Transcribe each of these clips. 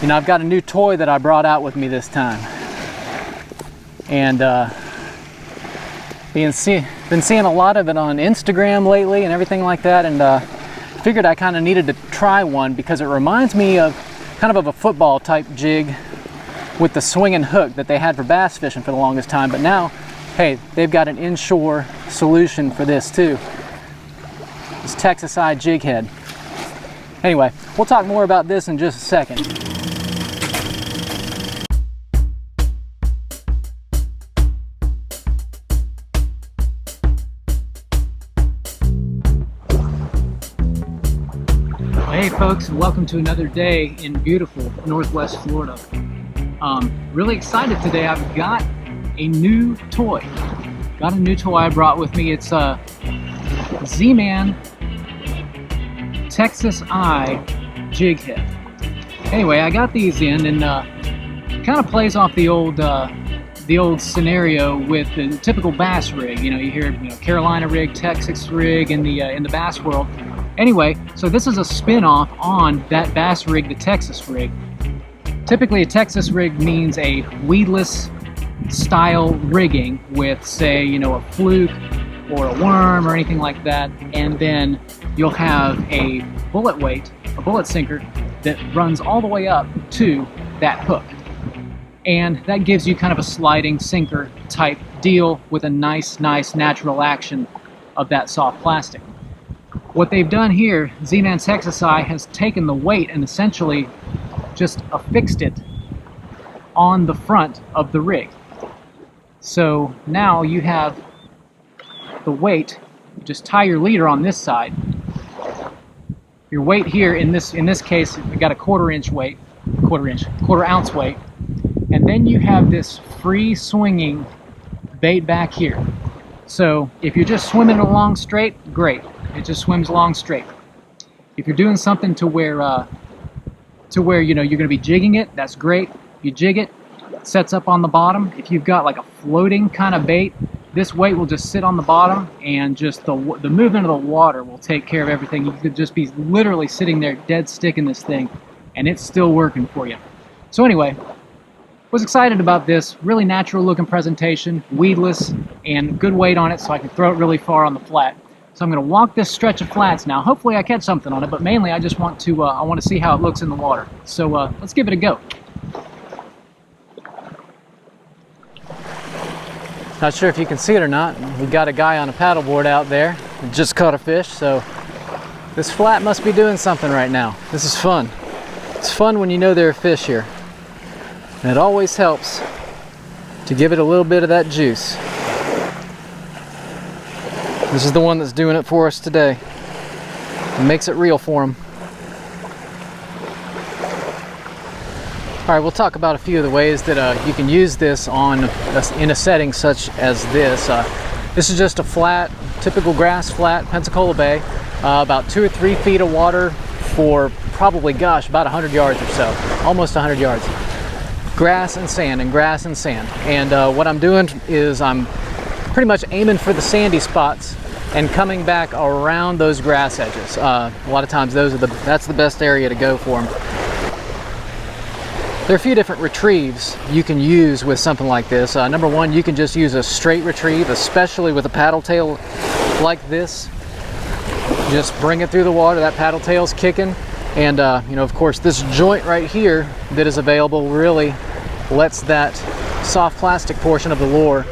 You know, I've got a new toy that I brought out with me this time, and been seeing a lot of it on Instagram lately and everything like that, and figured I kind of needed to try one because it reminds me of kind of a football type jig with the swinging hook that they had for bass fishing for the longest time. But now, hey, they've got an inshore solution for this too. This Texas Eye jig head. Anyway, we'll talk more about this in just a second. Hey folks, welcome to another day in beautiful Northwest Florida. Really excited today. I've got a new toy. I brought with me. It's a Zman Texas Eye jig head. Anyway, I got these in, and kind of plays off the old scenario with the typical bass rig. You know, you hear Carolina rig, Texas rig in the bass world. Anyway, so this is a spin-off on that bass rig, the Texas rig. Typically, a Texas rig means a weedless style rigging with, say, a fluke or a worm or anything like that, and then you'll have a bullet sinker that runs all the way up to that hook. And that gives you kind of a sliding sinker type deal with a nice natural action of that soft plastic. What they've done here, Zman Texas Eye has taken the weight and essentially just affixed it on the front of the rig. So now you have the weight. You just tie your leader on this side. Your weight here in this case, you got a quarter ounce weight, and then you have this free swinging bait back here. So if you're just swimming along straight, great. It just swims along straight. If you're doing something to where you're going to be jigging it, that's great. You jig it, sets up on the bottom. If you've got like a floating kind of bait, this weight will just sit on the bottom, and just the movement of the water will take care of everything. You could just be literally sitting there dead stick in this thing, and it's still working for you. So anyway, was excited about this. Really natural looking presentation, weedless, and good weight on it, so I can throw it really far on the flat. So I'm going to walk this stretch of flats now. Hopefully I catch something on it, but mainly I just want to I want to see how it looks in the water. So let's give it a go. Not sure if you can see it or not. We've got a guy on a paddleboard out there that just caught a fish, so this flat must be doing something right now. This is fun. It's fun when you know there are fish here. And it always helps to give it a little bit of that juice. This is the one that's doing it for us today. It makes it real for him. All right, we'll talk about a few of the ways that you can use this in a setting such as this. This is just a flat, typical grass flat, Pensacola Bay. About 2 or 3 feet of water for probably, about 100 yards or so. Almost 100 yards. Grass and sand and grass and sand. And what I'm doing is I'm pretty much aiming for the sandy spots and coming back around those grass edges. A lot of times that's the best area to go for them. There are a few different retrieves you can use with something like this. Number one, you can just use a straight retrieve, especially with a paddle tail like this. Just bring it through the water, that paddle tail's kicking. And of course, this joint right here that is available really lets that soft plastic portion of the lure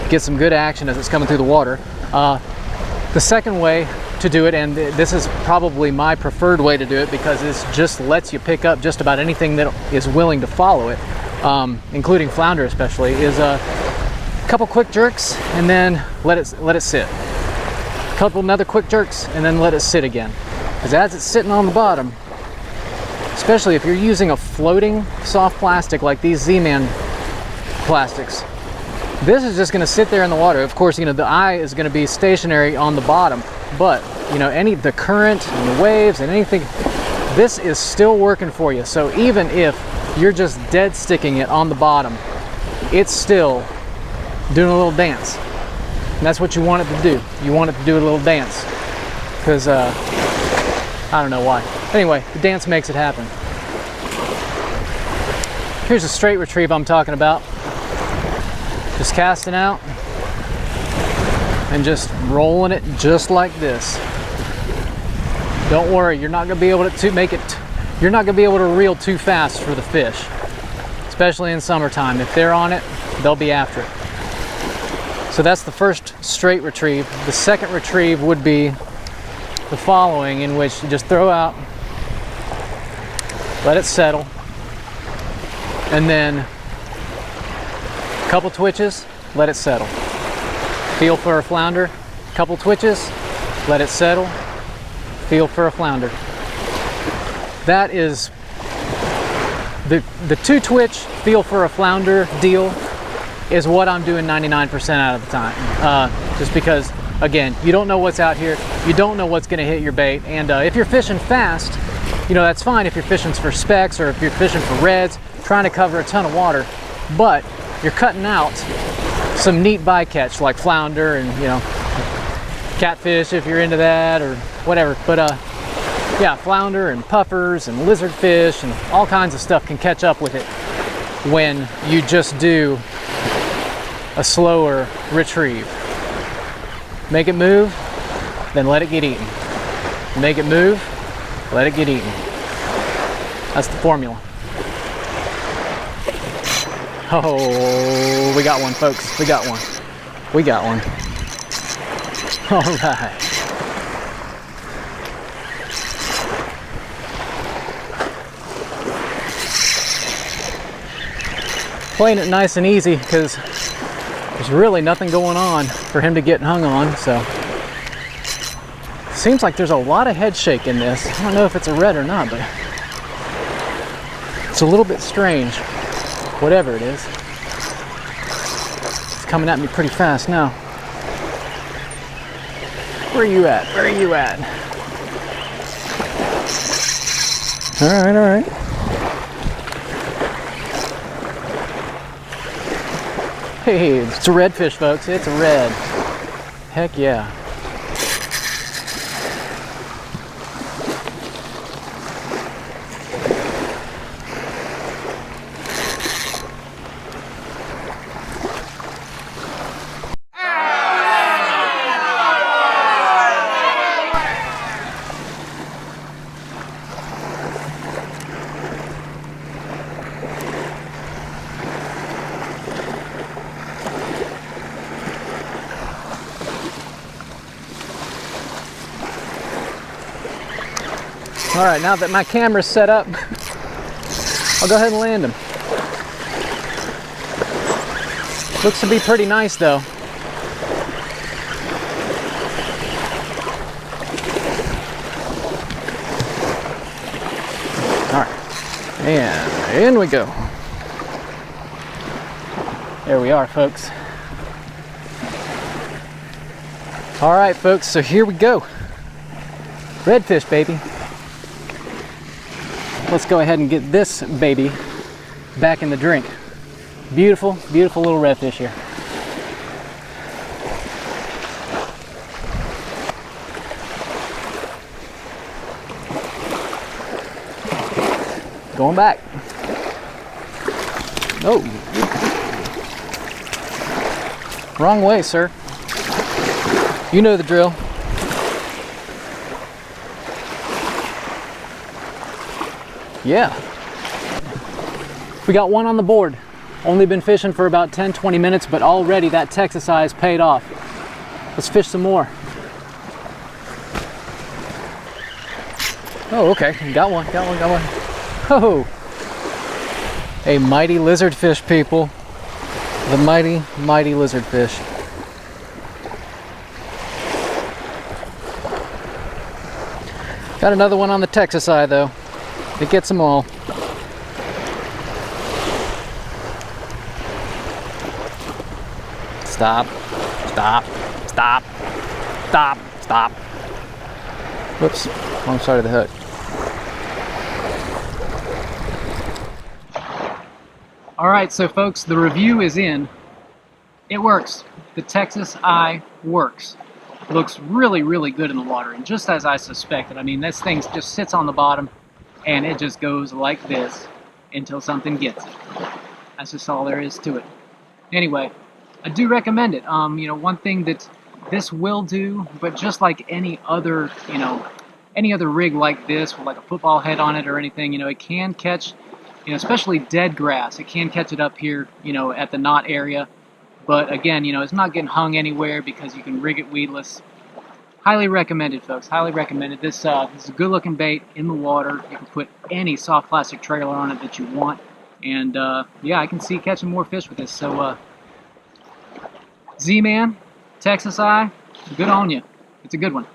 get some good action as it's coming through the water. The second way to do it, and this is probably my preferred way to do it because this just lets you pick up just about anything that is willing to follow it, including flounder especially, is a couple quick jerks and then let it sit. A couple another quick jerks and then let it sit again. Because as it's sitting on the bottom, especially if you're using a floating soft plastic like these Zman plastics, this is just going to sit there in the water. Of course, the eye is going to be stationary on the bottom, but the current and the waves and anything, this is still working for you. So even if you're just dead sticking it on the bottom, it's still doing a little dance. And that's what you want it to do. You want it to do a little dance because I don't know why. Anyway, the dance makes it happen. Here's a straight retrieve I'm talking about. Just casting out and just rolling it just like this. Don't worry, you're not gonna be able to make it, you're not gonna be able to reel too fast for the fish, especially in summertime. If they're on it, they'll be after it. So that's the first straight retrieve. The second retrieve would be the following, in which you just throw out, let it settle, and then a couple twitches, let it settle. Feel for a flounder, couple twitches, let it settle, feel for a flounder. That is the two twitch, feel for a flounder deal is what I'm doing 99% out of the time. Just because, again, you don't know what's out here, you don't know what's gonna hit your bait, and if you're fishing fast, you know, that's fine if you're fishing for specks or if you're fishing for reds, trying to cover a ton of water, but you're cutting out some neat bycatch like flounder and, you know, catfish if you're into that or whatever. But yeah, flounder and puffers and lizardfish and all kinds of stuff can catch up with it when you just do a slower retrieve. Make it move, then let it get eaten. Make it move, let it get eaten. That's the formula. Oh, we got one, folks. We got one. We got one. All right. Playing it nice and easy because there's really nothing going on for him to get hung on, so. Seems like there's a lot of head shake in this. I don't know if it's a red or not, but it's a little bit strange. Whatever it is. It's coming at me pretty fast now. Where are you at? Where are you at? All right, all right. Hey, it's a redfish, folks. It's a red. Heck yeah. All right, now that my camera's set up, I'll go ahead and land him. Looks to be pretty nice though. All right, and in we go. There we are, folks. All right, folks, so here we go. Redfish, baby. Let's go ahead and get this baby back in the drink. Beautiful, beautiful little redfish here. Going back. Oh. Wrong way, sir. You know the drill. Yeah. We got one on the board. Only been fishing for about 10-20 minutes, but already that Texas Eye has paid off. Let's fish some more. Oh, okay. Got one, got one, got one. Oh! A mighty lizardfish, people. The mighty, mighty lizardfish. Got another one on the Texas Eye, though. It gets them all. Stop, stop, stop, stop, stop. Whoops, wrong side of the hook. All right, so folks, the review is in. It works. The Texas Eye works. Looks really, really good in the water, and just as I suspected. I mean, this thing just sits on the bottom, and it just goes like this, until something gets it. That's just all there is to it. Anyway, I do recommend it. You know, one thing that this will do, but just like any other, you know, any other rig like this with like a football head on it or anything, you know, it can catch, you know, especially dead grass. It can catch it up here, you know, at the knot area. But again, you know, it's not getting hung anywhere because you can rig it weedless. Highly recommended, folks. Highly recommended. This is a good-looking bait in the water. You can put any soft plastic trailer on it that you want, and yeah, I can see catching more fish with this. So, Z-Man, Texas Eye, good on you. It's a good one.